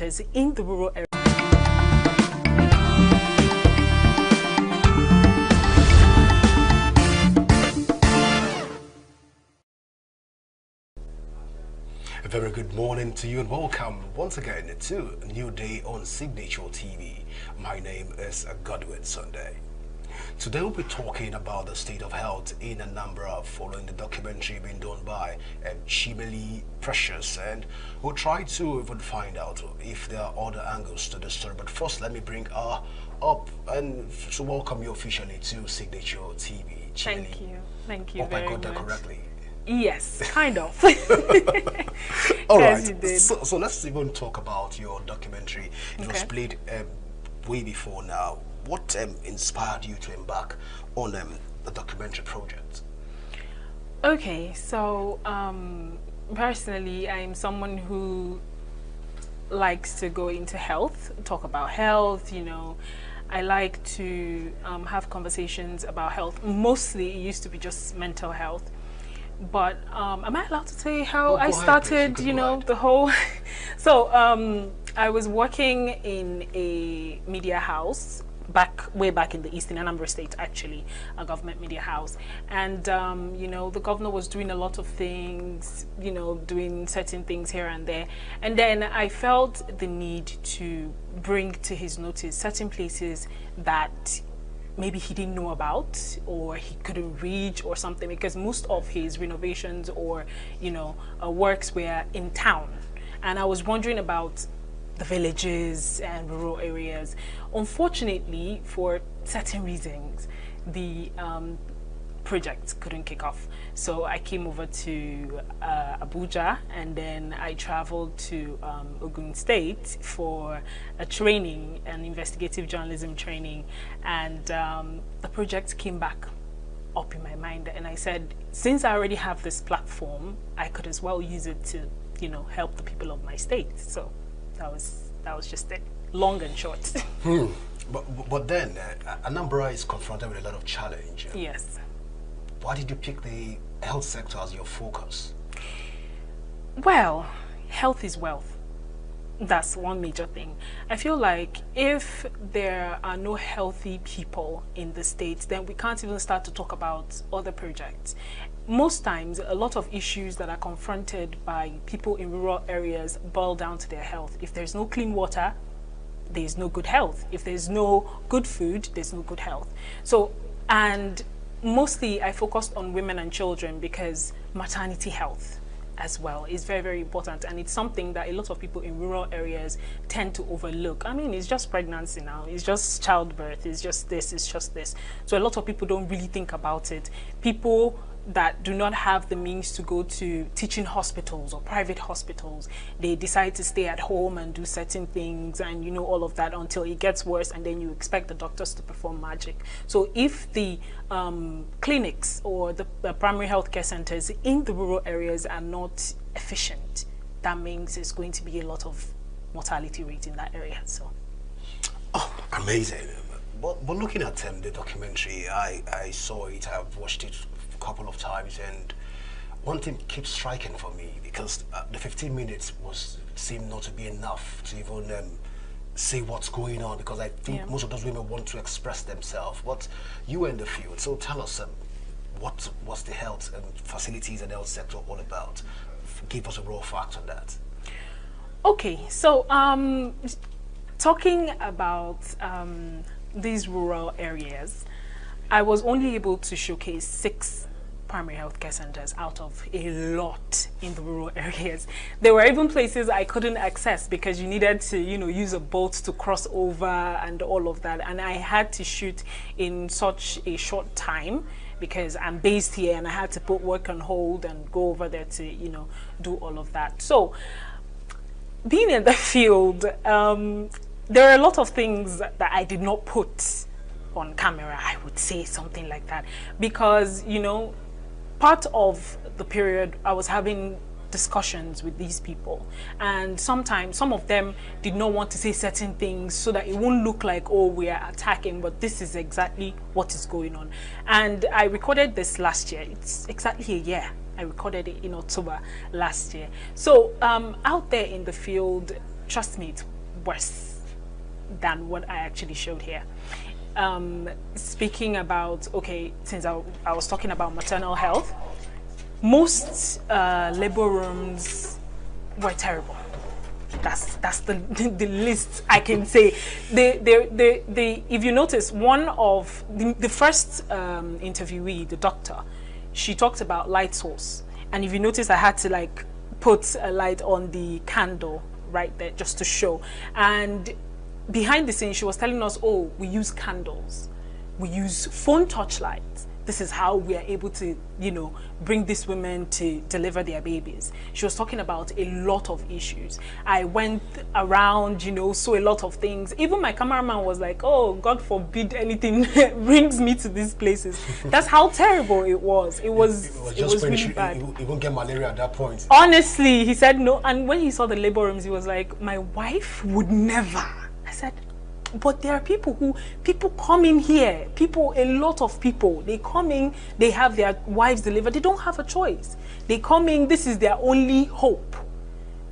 in the rural area. A very good morning to you and welcome once again to a new day on Signature TV. My name is Godwin Sunday. Today we'll be talking about the state of health in Anambra following the documentary being done by Chimeli Precious, and we'll try to even find out if there are other angles to the story. But first, let me bring her up and to welcome you officially to Signature TV. Chimeli. Thank you Hope very I got that much. correctly. Yes, kind of. All Yes, right, you did. so let's even talk about your documentary. It was Okay. played way before now. What inspired you to embark on the documentary project? Okay, so personally, I'm someone who likes to go into health, talk about health, you know. I like to have conversations about health. Mostly, it used to be just mental health. But am I allowed to say how Oh, I go ahead, please. You started, can you go know, ahead. the whole... So I was working in a media house way back in the Eastern Anambra State, actually, a government media house. And, you know, the governor was doing a lot of things, you know, doing certain things here and there. And then I felt the need to bring to his notice certain places that maybe he didn't know about or he couldn't reach or something, because most of his renovations or, you know, works were in town. And I was wondering about the villages and rural areas. Unfortunately, for certain reasons, the project couldn't kick off. So I came over to Abuja, and then I traveled to Ogun State for a training, an investigative journalism training, and the project came back up in my mind, and I said, since I already have this platform, I could as well use it to, you know, help the people of my state. So that was just it, long and short. But then Anambra is confronted with a lot of challenge. Yes. Why did you pick the health sector as your focus? Well, health is wealth. That's one major thing. I feel like if there are no healthy people in the state, then we can't even start to talk about other projects. Most times, a lot of issues that are confronted by people in rural areas boil down to their health. If there's no clean water, there's no good health. If there's no good food, there's no good health. So, and mostly I focused on women and children because maternity health as well is very, very important, and it's something that a lot of people in rural areas tend to overlook. I mean, it's just pregnancy now, it's just childbirth, it's just this, it's just this. So a lot of people don't really think about it. People that do not have the means to go to teaching hospitals or private hospitals, they decide to stay at home and do certain things, and you know, all of that until it gets worse, and then you expect the doctors to perform magic. So if the clinics or the primary health care centers in the rural areas are not efficient, that means it's going to be a lot of mortality rate in that area. So Oh, amazing. But looking at the documentary, I saw it, I've watched it a couple of times, and one thing keeps striking for me, because the 15 minutes seemed not to be enough to even say what's going on, because I think most of those women want to express themselves. But you were in the field, so tell us what's the health and facilities and health sector all about? Give us a raw fact on that. okay, so talking about these rural areas, I was only able to showcase 6 primary health care centers out of a lot in the rural areas. There were even places I couldn't access because you needed to, you know, use a boat to cross over and all of that. And I had to shoot in such a short time because I'm based here, and I had to put work on hold and go over there to, you know, do all of that. So being in the field, there are a lot of things that I did not put on camera, I would say, something like that, because, you know, part of the period I was having discussions with these people, and sometimes some of them did not want to say certain things so that it won't look like, oh, we are attacking, but this is exactly what is going on. And I recorded this last year. It's exactly a year. I recorded it in October last year. So out there in the field, trust me, it's worse than what I actually showed here. Speaking about, okay, since I was talking about maternal health, most labor rooms were terrible. That's the the least I can say. If you notice, one of the first interviewee, the doctor, she talked about light source, and if you notice, I had to like put a light on the candle right there just to show. And behind the scenes, she was telling us, oh, we use candles, we use phone torchlights. This is how we are able to, you know, bring these women to deliver their babies. She was talking about a lot of issues. I went around, you know, saw a lot of things. Even my cameraman was like, oh, God forbid anything brings me to these places. That's how terrible it was. It was really bad. You won't get malaria at that point. Honestly, he said no. And when he saw the labor rooms, he was like, my wife would never. I said, but there are people come in here, a lot of people, they come in, they have their wives delivered, they don't have a choice. They come in, this is their only hope,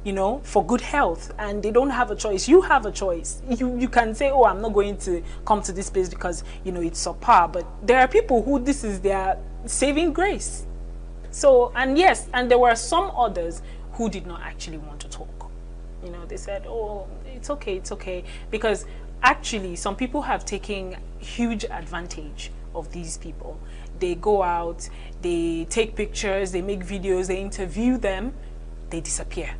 you know, for good health, and they don't have a choice. You have a choice. You can say, oh, I'm not going to come to this place because, you know, it's subpar, but there are people who this is their saving grace. So, and yes, and there were some others who did not actually want to talk. You know, they said, oh, it's okay, because actually some people have taken huge advantage of these people. They go out, they take pictures, they make videos, they interview them, they disappear.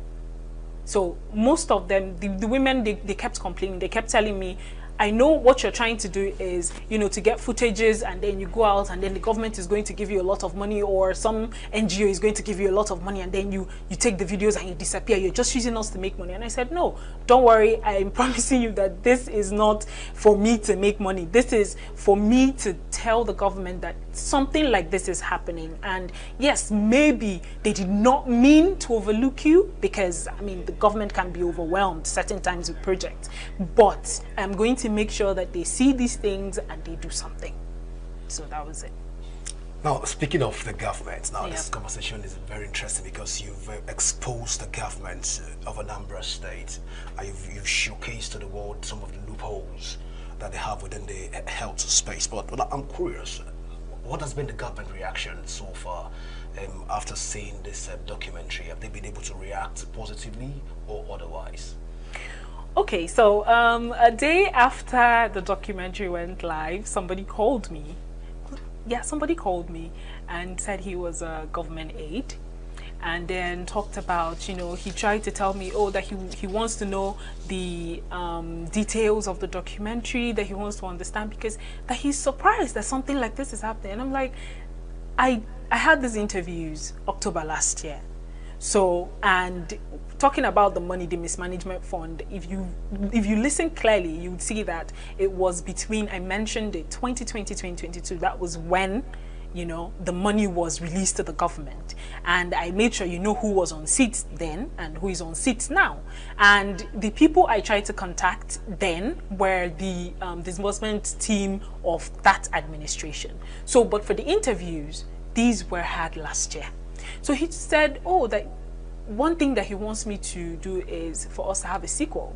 So most of them, the women, they kept complaining. They kept telling me, I know what you're trying to do is, you know, to get footages, and then you go out and then the government is going to give you a lot of money, or some NGO is going to give you a lot of money, and then you take the videos and you disappear. You're just using us to make money. And I said, no, don't worry. I'm promising you that this is not for me to make money. This is for me to tell the government that something like this is happening. And yes, maybe they did not mean to overlook you, because I mean, the government can be overwhelmed certain times with projects, but I'm going to make sure that they see these things and they do something. So that was it. Now, speaking of the government, now this conversation is very interesting because you've exposed the government of Anambra State, and you've showcased to the world some of the loopholes that they have within the health space. But I'm curious, what has been the government reaction so far after seeing this documentary? Have they been able to react positively or otherwise? Okay, so a day after the documentary went live, somebody called me. Yeah, somebody called me and said he was a government aide, and then talked about, you know, he tried to tell me, oh, that he wants to know the details of the documentary, that he wants to understand, because that he's surprised that something like this is happening. And I'm like, I had these interviews October last year. So, and talking about the money, the mismanagement fund, if you listen clearly, you would see that it was between, I mentioned it, 2020, 2022, that was when, you know, the money was released to the government. And I made sure you know who was on seats then and who is on seats now. And the people I tried to contact then were the disbursement team of that administration. So, but for the interviews, these were had last year. So he said, oh, that one thing that he wants me to do is for us to have a sequel,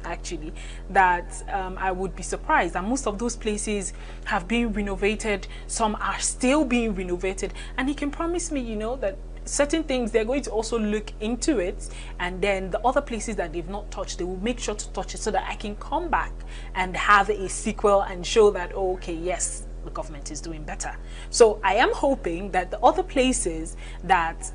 actually, that I would be surprised that most of those places have been renovated, some are still being renovated, and he can promise me, you know, that certain things they're going to also look into it, and then the other places that they've not touched, they will make sure to touch it so that I can come back and have a sequel and show that, oh, okay, yes, the government is doing better. So I am hoping that the other places that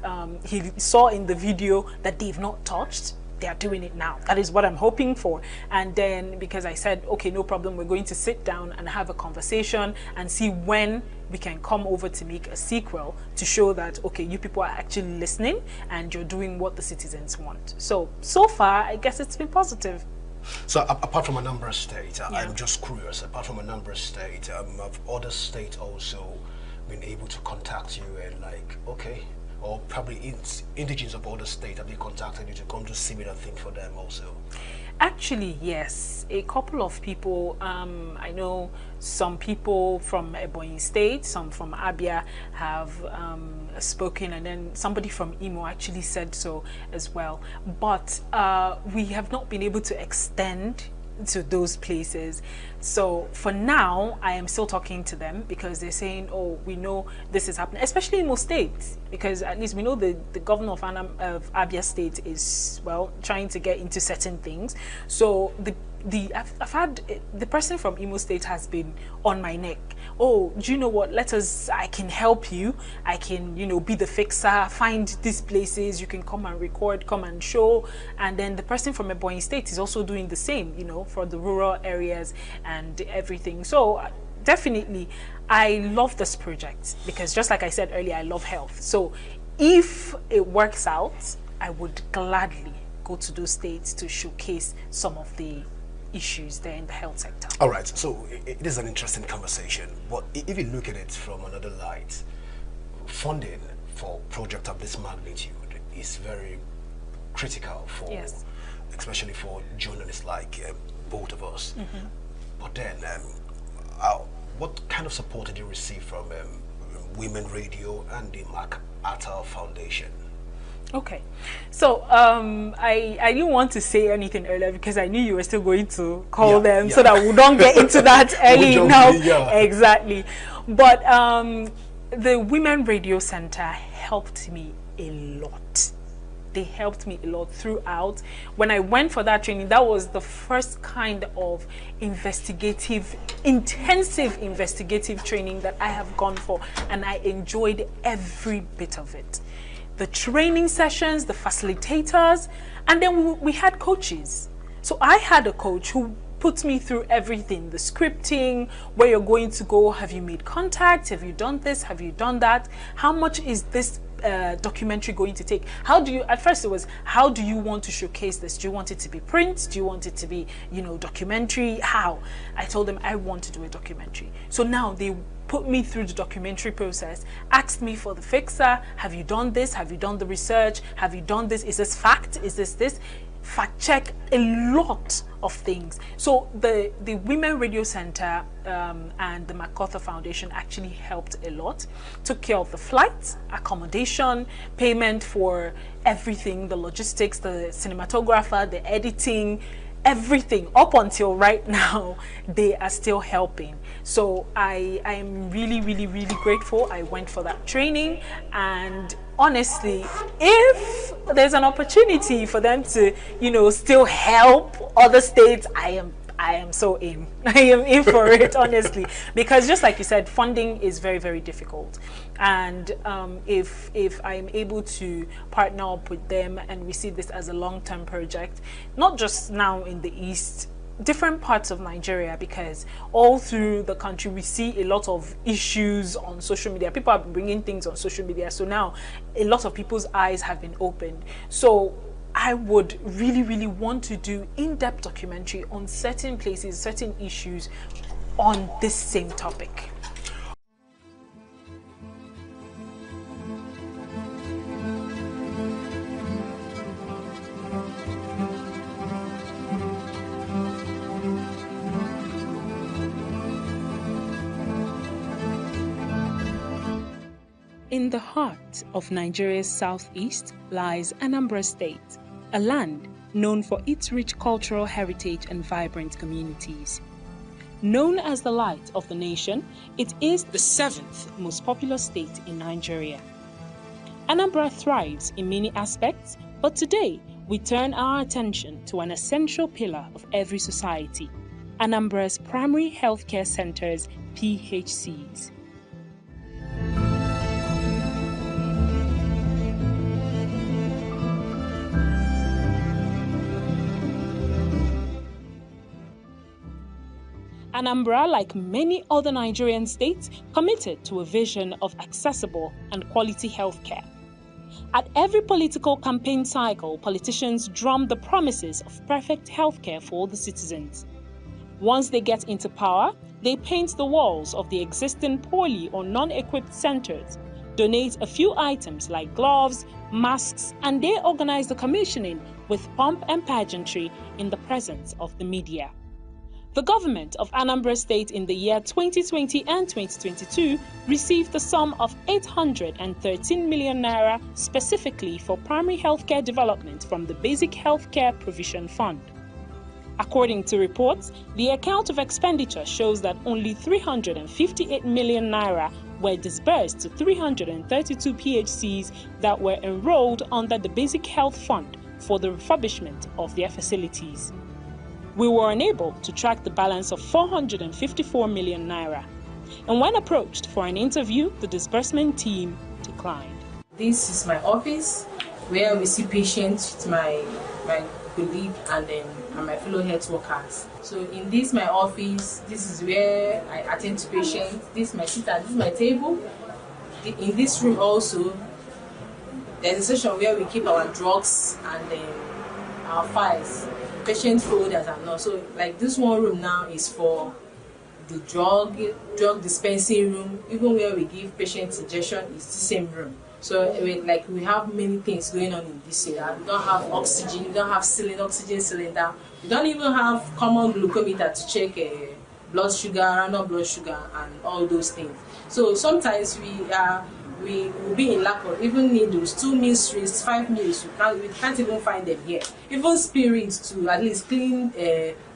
he saw in the video that they've not touched, they are doing it now. That is what I'm hoping for. And then, because I said, okay, no problem, we're going to sit down and have a conversation and see when we can come over to make a sequel to show that, okay, you people are actually listening and you're doing what the citizens want. So far, I guess it's been positive. So apart from Anambra State, I'm just curious, apart from Anambra State, have other states also been able to contact you and like, okay, or probably indigenous of other states, have they contacted you to come do similar thing for them also? Actually, yes. a couple of people, I know some people from Ebonyi State, some from Abia have spoken, and then somebody from Imo actually said so as well. But we have not been able to extend to those places. So for now, I am still talking to them because they're saying, oh, we know this is happening, especially in most states, because at least we know the governor of Abia State is, well, trying to get into certain things. So I've had the person from Imo State has been on my neck. Oh, do you know what? I can help you. I can, be the fixer, find these places. You can come and record, come and show. And then the person from Ebonyi State is also doing the same, for the rural areas and everything. So definitely, I love this project because just like I said earlier, I love health. So if it works out, I would gladly go to those states to showcase some of the issues there in the health sector. All right, so it is an interesting conversation, but if you look at it from another light, funding for a project of this magnitude is very critical for, yes, especially for journalists like both of us. Mm-hmm. But then, what kind of support did you receive from Women Radio and the MacArthur Foundation? Okay, so I didn't want to say anything earlier because I knew you were still going to call them so that we don't get into that early now. Exactly. But the Women Radio Center helped me a lot. They helped me a lot throughout. When I went for that training, that was the first kind of intensive investigative training that I have gone for, and I enjoyed every bit of it. The training sessions, the facilitators, and then we had coaches. So I had a coach who put me through everything, the scripting, where you're going to go, have you made contact, have you done this, have you done that, how much is this documentary going to take? At first it was, how do you want to showcase this? Do you want it to be print? Do you want it to be, documentary? How? I told them I want to do a documentary. So now they put me through the documentary process, asked me for the fixer, have you done this? Have you done the research? Have you done this? Is this fact? Is this? Fact check a lot of things. So the Women Radio Center and the MacArthur Foundation actually helped a lot. Took care of the flights, accommodation, payment for everything, the logistics, the cinematographer, the editing, everything. Up until right now, they are still helping. So I am really, really, really grateful. I went for that training, and honestly, if there's an opportunity for them to, still help other states, I am so in. I am in for it, honestly, because just like you said, funding is very, very difficult. And if I'm able to partner up with them and we see this as a long-term project, not just now in the East, different parts of Nigeria, because all through the country we see a lot of issues on social media. People have been bringing things on social media, so now a lot of people's eyes have been opened. So I would really, really want to do in-depth documentary on certain places, certain issues on this same topic. In the heart of Nigeria's southeast lies Anambra State, a land known for its rich cultural heritage and vibrant communities. Known as the light of the nation, it is the 7th most populous state in Nigeria. Anambra thrives in many aspects, but today we turn our attention to an essential pillar of every society, Anambra's primary healthcare centers, PHCs. Anambra, like many other Nigerian states, committed to a vision of accessible and quality healthcare. At every political campaign cycle, politicians drum the promises of perfect healthcare for all the citizens. Once they get into power, they paint the walls of the existing poorly or non-equipped centers, donate a few items like gloves, masks, and they organize the commissioning with pomp and pageantry in the presence of the media. The government of Anambra State in the year 2020 and 2022 received the sum of 813 million naira specifically for primary healthcare development from the Basic Healthcare Provision Fund. According to reports, the account of expenditure shows that only 358 million naira were disbursed to 332 PHCs that were enrolled under the Basic Health Fund for the refurbishment of their facilities. We were unable to track the balance of 454 million naira. And when approached for an interview, the disbursement team declined. This is my office where we see patients with my colleague and my fellow health workers. So in this my office, this is where I attend to patients. This is my seat and this is my table. In this room also, there's a section where we keep our drugs and our files, patient folders and all. So like this one room now is for the drug dispensing room. Even where we give patients injection is the same room. So we have many things going on in this area. We don't have oxygen, we don't have oxygen cylinder. We don't even have common glucometer to check blood sugar, random blood sugar, and all those things. So sometimes we will be in lack of even needles, 2 meals, 5 meals. We can't even find them here. Even spirits to at least clean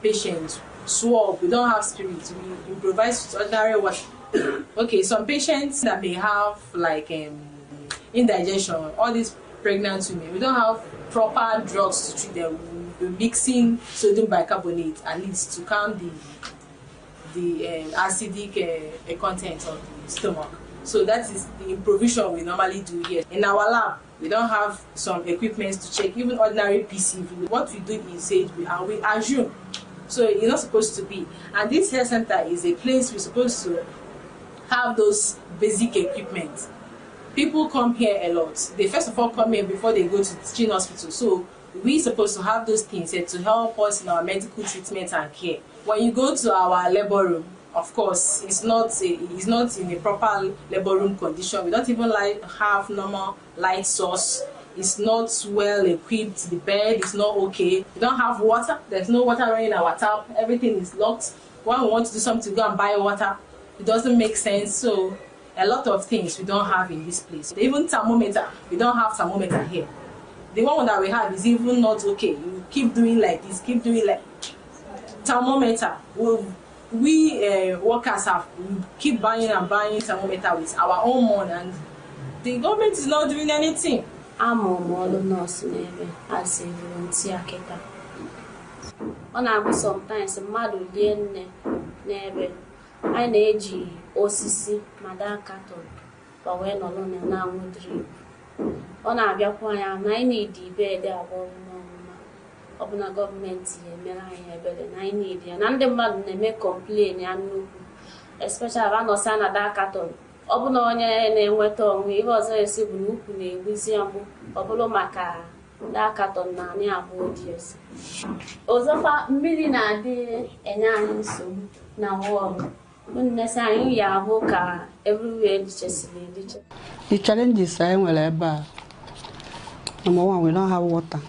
patients, swab. We don't have spirits. We improvise with ordinary water. Okay, some patients that may have like indigestion, all these pregnant women, we don't have proper drugs to treat them. We're mixing sodium bicarbonate at least to calm the acidic content of the stomach. So that is the improvisation we normally do here. In our lab, we don't have some equipment to check, even ordinary PCV. What we do is we assume. So it's not supposed to be. And this health center is a place we're supposed to have those basic equipment. People come here a lot. They first of all come here before they go to the teaching hospital. So we're supposed to have those things here to help us in our medical treatment and care. When you go to our labor room, of course, it's not in a proper labor room condition. We don't even have normal light source. It's not well equipped. The bed is not okay. We don't have water. There's no water running in our tap. Everything is locked. When we want to do something, go and buy water. It doesn't make sense. So a lot of things we don't have in this place. Even thermometer, we don't have thermometer here. The one that we have is even not okay. You keep doing like this, keep doing like thermometer. We workers we keep buying and buying thermometer with our own money, and the government is not doing anything. I'm a nurse as a volunteer. Sometimes mmadụ lie nne n'ebe anyị na-eji osisi mada carton ka wee nọrọ na anwụ drip. Ọ na-abịakwa anya na anyị need bed abụọ n'ọmụma. Ọ bụ na gọọmenti emere anyị ebere na anyị need ya. Na ndị mmadụ na-eme complain ya nnukwu, especially anọsa na da carton. Ọ bụ na onye na-enweta onwe ihe ọzọ esi bụ na ukwu na-egbuzi ya mgbu. Ọ bụrụ maka da carton na anyị abụọ dị esi. Ọzọkwa mmiri na-adị enye anyị nsogbu na wọọlụ. The challenges I will have. Number one, we don't have water.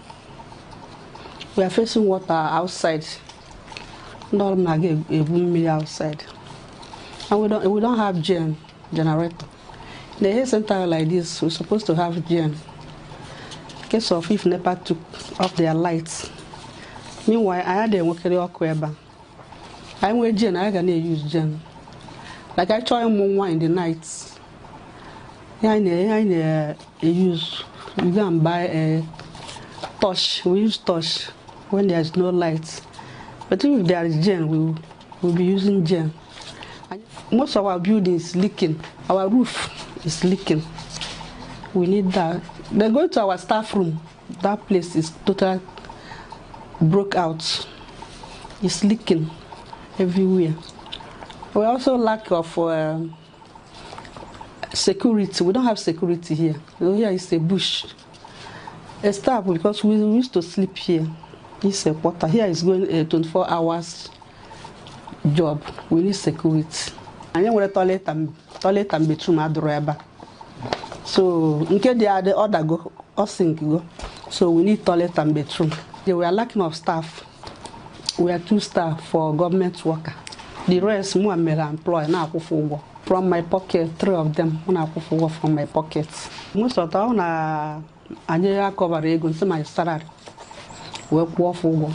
We are facing water outside. Not outside. And we don't have generator. In the health center like this, we're supposed to have gen. In case of if NEPA took off their lights. Meanwhile, I had a worker I'm with gen, I can use gen. Like I try more in the nights. I use, we go and buy a torch. We use torch when there is no light. But if there is gen, we'll be using gen. Most of our building is leaking. Our roof is leaking. We need that. Then go to our staff room. That place is totally broke out. It's leaking everywhere. We also lack of security. We don't have security here. Here is a bush. A staff, because we used to sleep here. It's a quarter. Here is going a 24 hours job. We need security. And then we have toilet and bedroom adorable. So in case they are the other go or sink go. So we need toilet and bedroom. They were lacking of staff. we are 2-star for government worker. The rest, more may employ now from my pocket. 3 of them when from my pocket. Most of them are cover ego my salary. Work for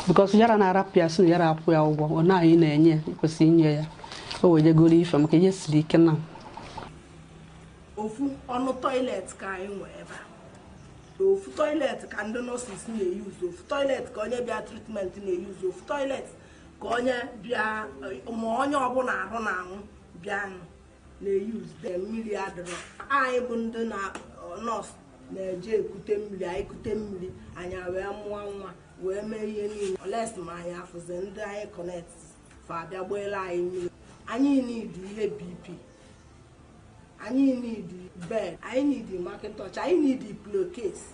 because yara na rapia so yara apo ya ugo ona yi na enye kwesi nye ya so we je go live am ke yesli kenan ofu onu toilet ka anyị nwe ebe ofu toilet ka ndị nurses na-use ofu toilet ka onye bịa treatment na-use ofu toilet ka onye bịa ma onye ọbụla arụ na anwụ bịa na-use the mmiri adịrọ anyị bụ ndị na nurse na-eje ekute mmiri anyị ekute mmiri anyị wee mụọ nwa wee mee ihe niile olesi ma anyị afụzi ndị anyị connect fa abịa gbeela anyị mmiri anyị need ihe BP anyị need bed anyị need Macintosh anyị need pillowcase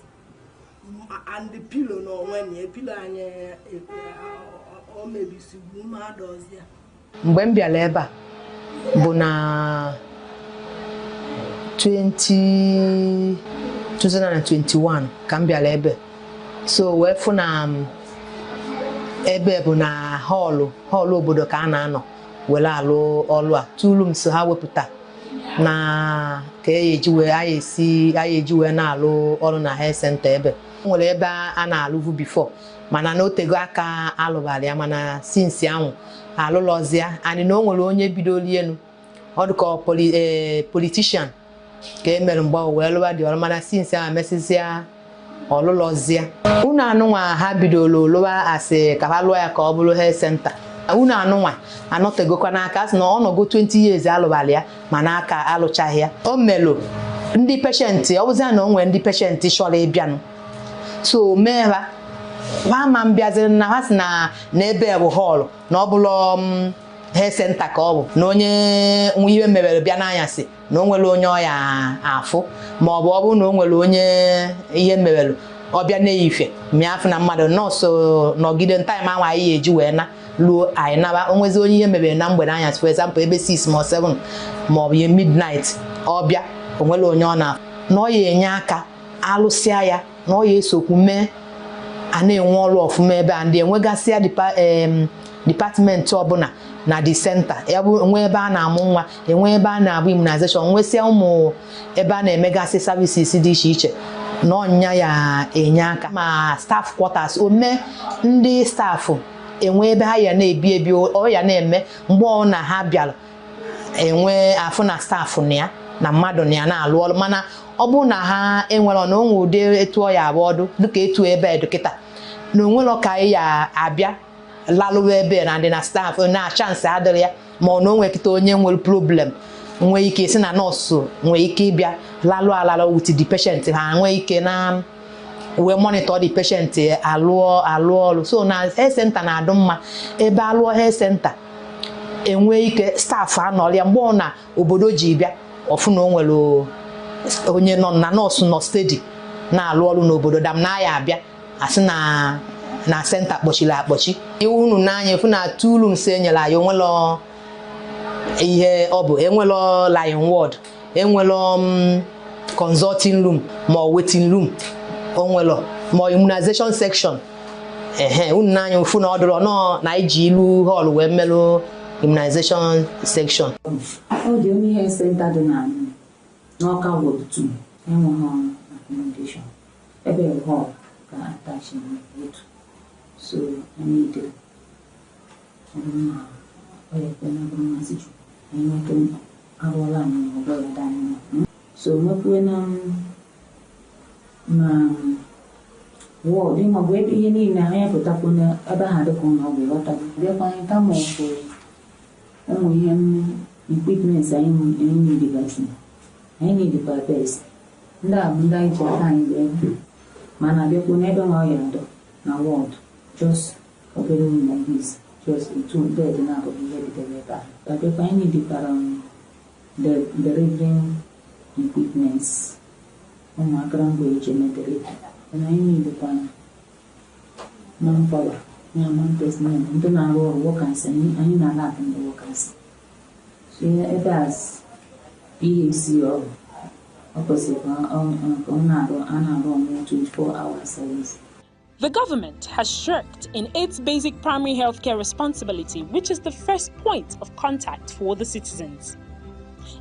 and the pillow no when pillow anyị o mebisi bụ mmadụ ọzọ mgbe m bịara ebe a bụ na 2021 ka m bịara ebe so wee fụ na ebe bụ na họọlụ obodo ka a na-anọ were alụ ọlụ a tulum so ha wepụta na ka eji wee na-alụ ọrụ na health center ebe nwere ebe a na-alụvu before mana na otego aka alụbara ya mana since ahụ alụlọzia anyị na o nwere onye bidoro elu ọ dịka politician ka emere mgbe wee lụwa dị ọrụ mana since ahụ mesịsịa ọlụlọzia unu anụnwa ha bidoro lụwa asị ka ha lụọ ya ka ọ bụrụ health center unu anụnwa anọtegokwa n'aka sị na ọ nọgo 20 years alụbara ya mana aka alụchaghị ya o melụ ndị patienti ọ bụzia na o nwere ndị patienti chọrọ ịbịanụ so mee ha ma mbịaziri na ha sị na ebe bụ họọlụ na ọ bụrụ health center ka ọ bụ na onye ihe mebere bịa n'anyasị na o nwere onye ọya afụ ma ọ bụ na o nwere onye ihe mebere ọbịa na-eyife mịafụ na mmadụ nọọsụ nọgide ntaịm ahụ anyị eji wee na luo anyị naba onwezi onye ihe mebere na mgbede anyasị for example ebe 6 ma 7 ma ọ bụ ihe midnight ọbịa o nwere onye ọ na-afụ na ọ ya enye aka alụsịa ya na ọ ya esokwu mee a na-enwe ọrụ ọfụma ebe a ndị enwegasịa dipatmentị ọbụla na the center ya bụ nwe ebe a na-amụ nwa enwe ebe a na-abụ immunization nwesịa ụmụ ebe a na-emegasị services dị iche iche na ọnya ya enye aka ma staff quarters ome ndị staff enwe ebe ha ya na-ebi ọ ya na-eme mgbe ọ na ha bịara enwe afụ na staff na ya na mmadụ na ya na-alụ ọrụ mana ọ bụ na ha enwere na onwe ụdị etu ọ ya abụọ ọdụ dịka etu ebe dọkịta na onwere ka ya abịa lalụwa ebe na ndị na staff na chance adịrị ya ma ọ na onwe kịta onye nwere problem nwee ike isi na nọọsụ nwee ike ịbịa lalụ with the patient ha nwee ike na wee monitor the patient alụ ọrụ so na health center na-adụ mma ebe alụọ health center enwee ike staff anọrịa mgbe ọ na obodo ji bịa ọfụ na o nwere onye nọ na nọọsụ nọ steady na-alụ ọrụ n'obodo dam na ya abịa asị na center kpọchiri akpọchi iwu unu n'anya efu na tulu nse enyere anyị onwelo ihe ọ bụ enwelo line ward enwelo consulting room ma waiting room onwelo ma immunization section unu n'anya efu na ọdụrụ nọ na iji ilu hall wee melụ immunization section ọ dị onye health center dị na n'Ọka Ward 2 enweghị accommodation ebe hall ka attach na Ward so I need so mekwe na ward ma bụ ebe ihe niile anyị pụtakwu na ebe ha dịka ụlọ ọgwụ ịghọta bịakwa anyị kama ụmụ ihe equipment anyị dịgasị anyị dịkwa best ndị a bụ ndị anyị ji aka anyị wee mana bịakwa n'ebe nwa ọya dọ na ward just obere ụlọ this just two bed na abụghị ihe dịdere ebe a bịakwa anyị dịkwara the delivering equipments ụmụaka ngwa eji emedere and anyị dịkwa manpower na personnel ndị na-arụ ọrụ workers anyị na-ala akụ ndị workers so ebe as PHC ọrụ ọ kwesịrị ka ọ na-arụ ọrụ 24 hours service The government has shirked in its basic primary healthcare responsibility, which is the first point of contact for the citizens.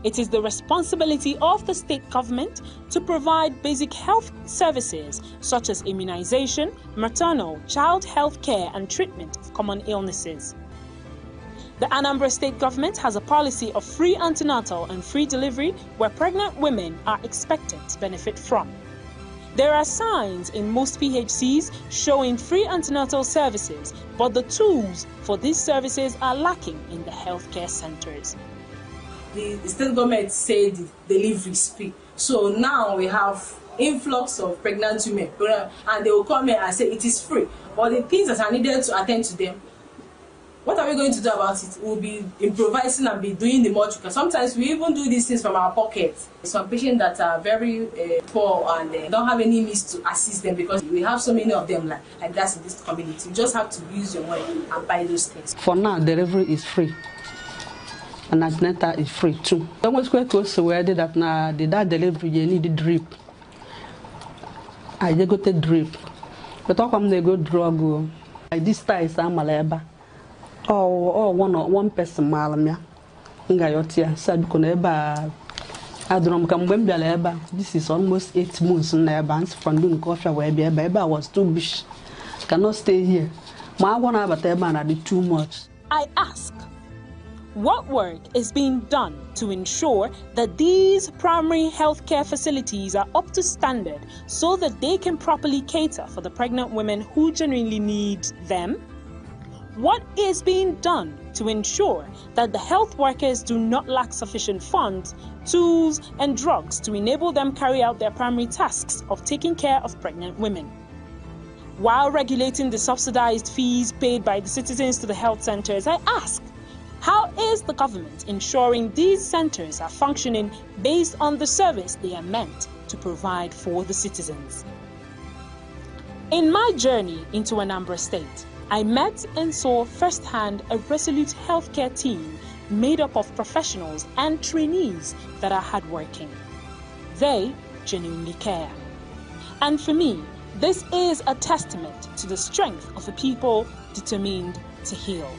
It is the responsibility of the state government to provide basic health services such as immunization, maternal, child health care, and treatment of common illnesses. The Anambra State government has a policy of free antenatal and free delivery where pregnant women are expected to benefit from. There are signs in most PHCs showing free antenatal services, but the tools for these services are lacking in the healthcare centers. The state government said the delivery is free. So now we have influx of pregnant women, and they will come here and say it is free. But the things that are needed to attend to them, what are we going to do about it? We'll be improvising and be doing the much. Because sometimes we even do these things from our pockets. Some patients that are very poor and don't have any means to assist them because we have so many of them like that in this community. You just have to use your money and buy those things. For now, delivery is free. And antenatal is free too. I was quite close to where that now that delivery you need a drip. I just got a drip. But how come they go drug? Like this time is Malaba. Oh, one person malamia. Ngayotia said Coneba Adrom Cambemba. This is almost 8 months in their bands from doing coffee where Beba was too big. Cannot stay here. My one have a table and I did too much. I ask, what work is being done to ensure that these primary healthcare facilities are up to standard so that they can properly cater for the pregnant women who genuinely need them? What is being done to ensure that the health workers do not lack sufficient funds, tools, and drugs to enable them carry out their primary tasks of taking care of pregnant women? While regulating the subsidized fees paid by the citizens to the health centers, I ask, how is the government ensuring these centers are functioning based on the service they are meant to provide for the citizens? In my journey into Anambra State, I met and saw firsthand a resolute healthcare team made up of professionals and trainees that are hardworking. They genuinely care. And for me, this is a testament to the strength of a people determined to heal.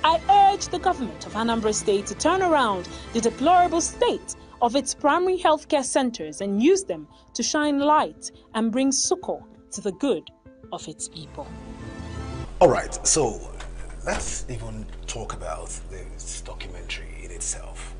I urge the government of Anambra State to turn around the deplorable state of its primary healthcare centers and use them to shine light and bring succor to the good of its people. All right, so let's even talk about this documentary in itself.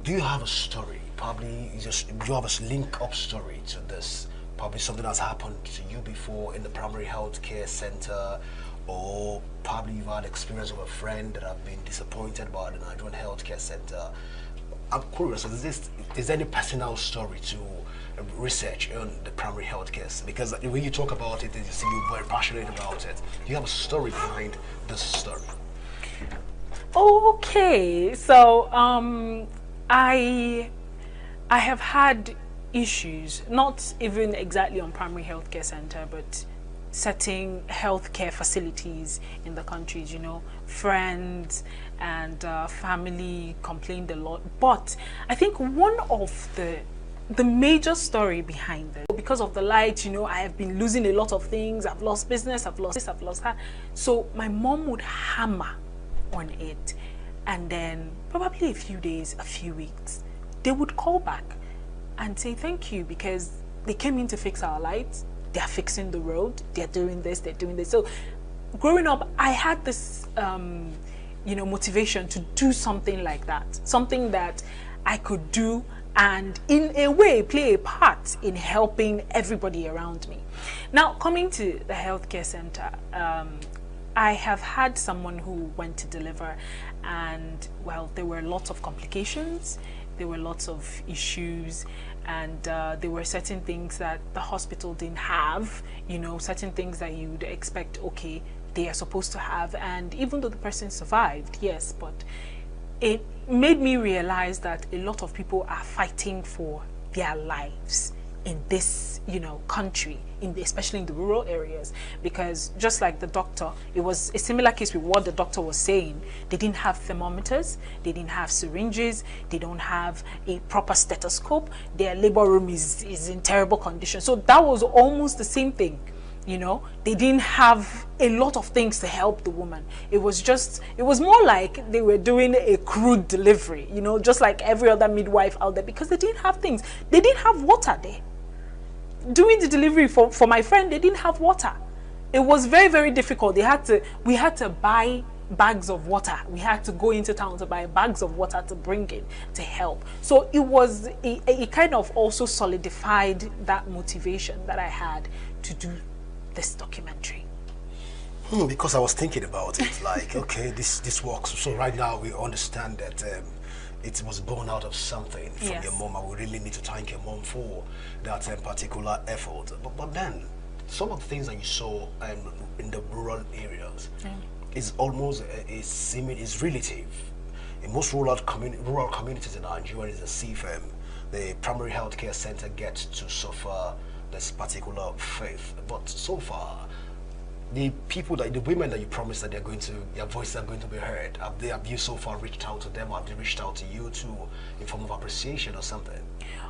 Do you have a story? Probably do you have a link-up story to this? Probably something that's happened to you before in the primary health care center, or probably you've had experience with a friend that have been disappointed by the Nigerian healthcare center. I'm curious, is there any personal story to research on the primary health care? Because when you talk about it, you seem you're very passionate about it. Do you have a story behind this story? Okay, so I have had issues, not even exactly on primary healthcare center, but certain healthcare facilities in the countries, you know, friends and family complained a lot. But I think one of the major story behind it, because of the light, you know, I have been losing a lot of things. I've lost business, I've lost this, I've lost that. So my mom would hammer on it, and then probably a few days, a few weeks, they would call back and say thank you because they came in to fix our lights. They're fixing the road, they're doing this, they're doing this. So growing up, I had this, you know, motivation to do something like that, something that I could do and in a way play a part in helping everybody around me. Now, coming to the healthcare center, I have had someone who went to deliver, and well, there were lots of complications, there were lots of issues, and there were certain things that the hospital didn't have, you know, certain things that you would expect, okay, they are supposed to have. And even though the person survived, yes, but it made me realize that a lot of people are fighting for their lives in this, country, especially in the rural areas, because just like the doctor, it was a similar case with what the doctor was saying. They didn't have thermometers, they didn't have syringes, they don't have a proper stethoscope, their labor room is in terrible condition. So that was almost the same thing. They didn't have a lot of things to help the woman. It was more like they were doing a crude delivery, just like every other midwife out there, because they didn't have things. They didn't have water there. Doing the delivery for my friend, they didn't have water. It was very, very difficult. We had to buy bags of water. We had to go into town to buy bags of water to bring in to help. So it was it kind of also solidified that motivation that I had to do this documentary. Because I was thinking about it, like, okay, this works. So right now we understand that it was born out of something from your mom, and we really need to thank your mom for that particular effort. But then, some of the things that you saw in the rural areas is almost is relative. In most rural communities in Nigeria, is a CFM, the primary healthcare center gets to suffer this particular faith. But so far, the women that you promised that their voices are going to be heard, have you so far reached out to them, or have they reached out to you too in form of appreciation or something?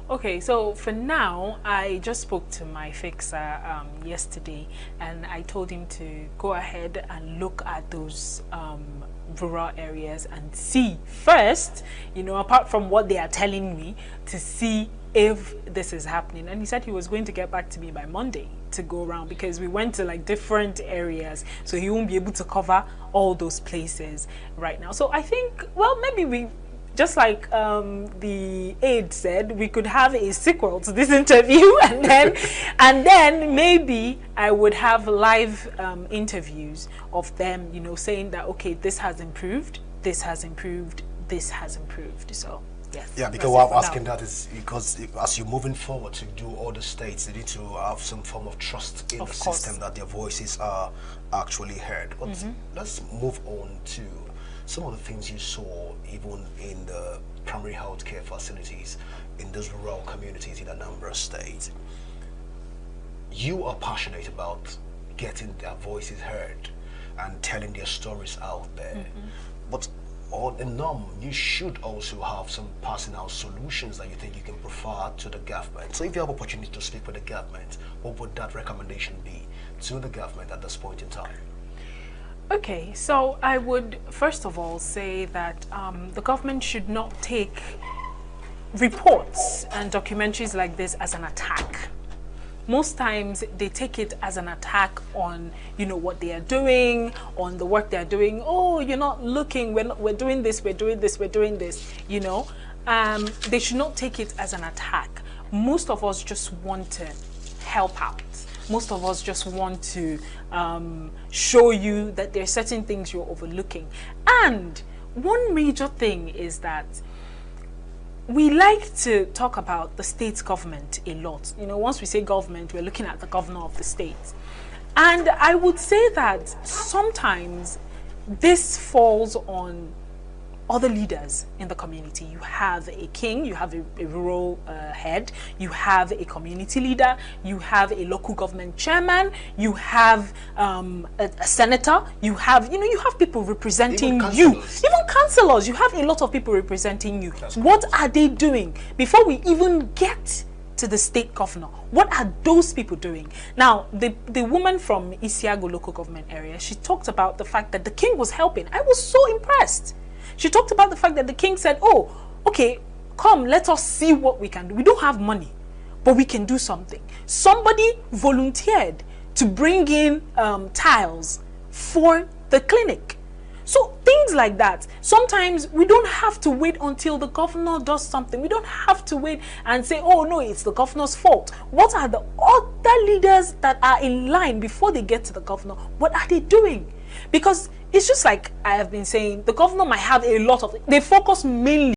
Okay, so for now, I just spoke to my fixer yesterday, and I told him to go ahead and look at those rural areas and see first, apart from what they are telling me, to see if this is happening. And he said he was going to get back to me by Monday to go around, because we went to like different areas, so he won't be able to cover all those places right now. So I think, well, maybe we, just like the aide said, we could have a sequel to this interview, and then maybe I would have live interviews of them, saying that, okay, this has improved, this has improved, this has improved. So yes. Yeah, because what I'm asking that is because as you're moving forward to do all the states, they need to have some form of trust in the system that their voices are actually heard. But let's move on to some of the things you saw even in the primary healthcare facilities in those rural communities in Anambra State. You are passionate about getting their voices heard and telling their stories out there. But on the norm, you should also have some personal solutions that you think you can prefer to the government. So if you have opportunity to speak with the government, what would that recommendation be to the government at this point in time? Okay, so I would first of all say that the government should not take reports and documentaries like this as an attack. Most times they take it as an attack on, what they are doing, on the work they are doing. Oh, you're not looking, we're doing this, we're doing this, we're doing this, They should not take it as an attack. Most of us just want to help out. Most of us just want to show you that there are certain things you're overlooking. And one major thing is that we like to talk about the state government a lot. Once we say government, we're looking at the governor of the state. And I would say that sometimes this falls on other leaders in the community. You have a king, you have a rural head, you have a community leader, you have a local government chairman, you have a senator, you have people representing you. Even councillors, you have a lot of people representing you. What are they doing? Before we even get to the state governor, what are those people doing? Now, the woman from Isiago local government area, she talked about the fact that the king was helping. I was so impressed. She talked about the fact that the king said, oh, okay, come, let us see what we can do. We don't have money, but we can do something. Somebody volunteered to bring in tiles for the clinic. So things like that. Sometimes we don't have to wait until the governor does something. We don't have to wait and say, oh no, it's the governor's fault. What are the other leaders that are in line before they get to the governor? What are they doing? Because it's just like I have been saying, the governor might have a lot of, they focus mainly